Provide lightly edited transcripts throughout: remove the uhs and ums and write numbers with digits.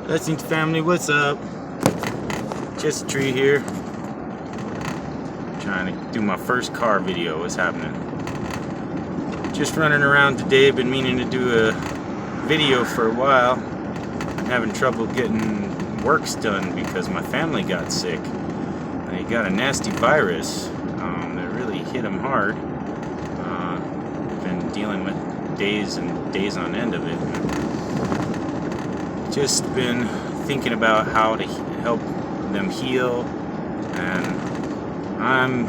Blessings family, what's up? Just a tree here. Trying to do my first car video. What's happening? Just running around today. Been meaning to do a video for a while. I'm having trouble getting works done because my family got sick. They got a nasty virus that really hit them hard. Been dealing with days and days on end of it. Just been thinking about how to help them heal, and I'm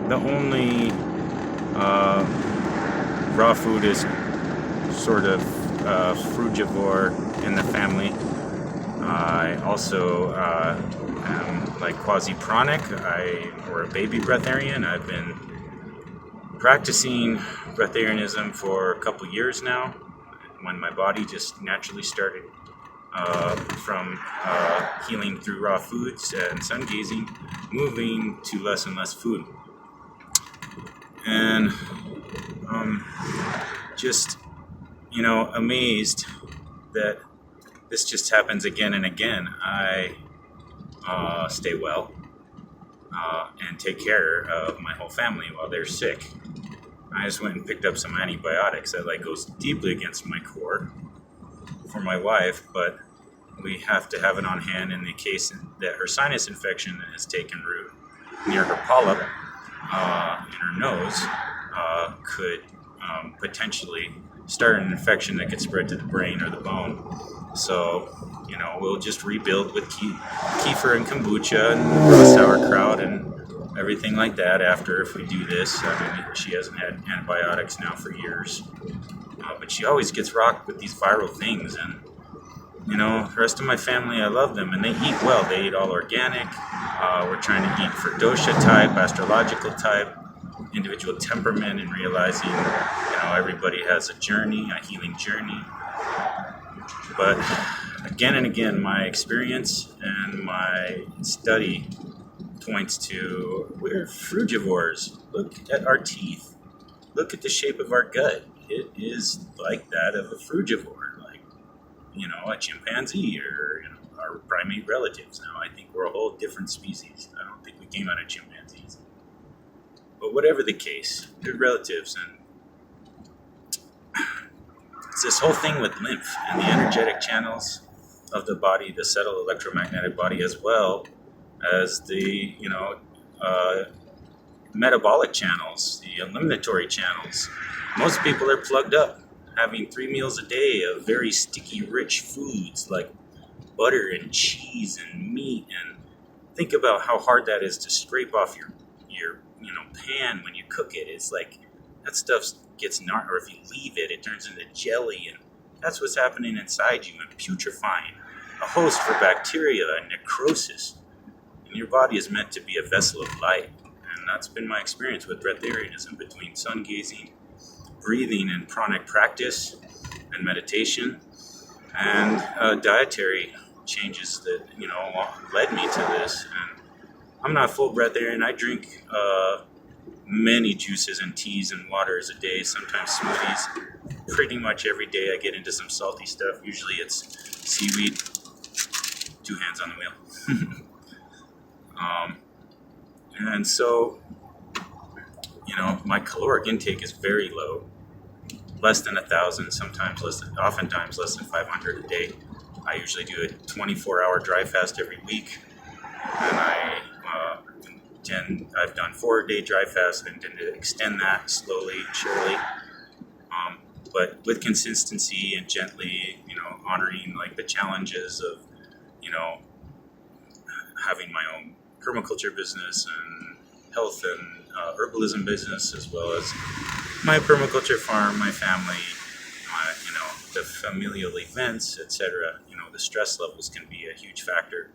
the only raw foodist sort of frugivore in the family. I also am like quasi-pranic, or a baby breatharian. I've been practicing breatharianism for a couple years now, when my body just naturally started from healing through raw foods and sun gazing, moving to less and less food. And just, amazed that this just happens again and again. I stay well and take care of my whole family while they're sick. I just went and picked up some antibiotics that goes deeply against my core for my wife, but we have to have it on hand in the case that her sinus infection has taken root near her polyp in her nose could potentially start an infection that could spread to the brain or the bone. So, we'll just rebuild with kefir and kombucha and raw sauerkraut and everything like that after, if we do this. She hasn't had antibiotics now for years. But she always gets rocked with these viral things, and the rest of my family, I love them, and they eat well. They eat all organic. We're trying to eat for dosha type, astrological type, individual temperament, and realizing everybody has a journey, a healing journey. But again and again, my experience and my study points to we're frugivores. Look at our teeth. Look at the shape of our gut. It is like that of a frugivore, like, a chimpanzee or our primate relatives. Now, I think we're a whole different species. I don't think we came out of chimpanzees. But whatever the case, they're relatives, and it's this whole thing with lymph and the energetic channels of the body, the subtle electromagnetic body, as well as the, metabolic channels, the eliminatory channels. Most people are plugged up, having 3 meals a day of very sticky, rich foods like butter and cheese and meat. And think about how hard that is to scrape off your pan when you cook it. It's like that stuff gets or if you leave it, it turns into jelly, and that's what's happening inside you and putrefying, a host for bacteria and necrosis. And your body is meant to be a vessel of light. And that's been my experience with breatharianism, between sun gazing, breathing and pranic practice and meditation, and dietary changes that led me to this. And I'm not full breatharian. I drink many juices and teas and waters a day, sometimes smoothies. Pretty much every day I get into some salty stuff. Usually it's seaweed. 2 hands on the wheel. And so, my caloric intake is very low, less than 1,000, oftentimes less than 500 a day. I usually do a 24-hour dry fast every week, and I've done 4-day dry fast and intend to extend that slowly and surely, but with consistency and gently, honoring the challenges of, having my own permaculture business and health and herbalism business, as well as my permaculture farm, my family, the familial events, etc. The stress levels can be a huge factor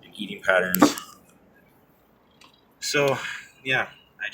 in eating patterns. So, yeah,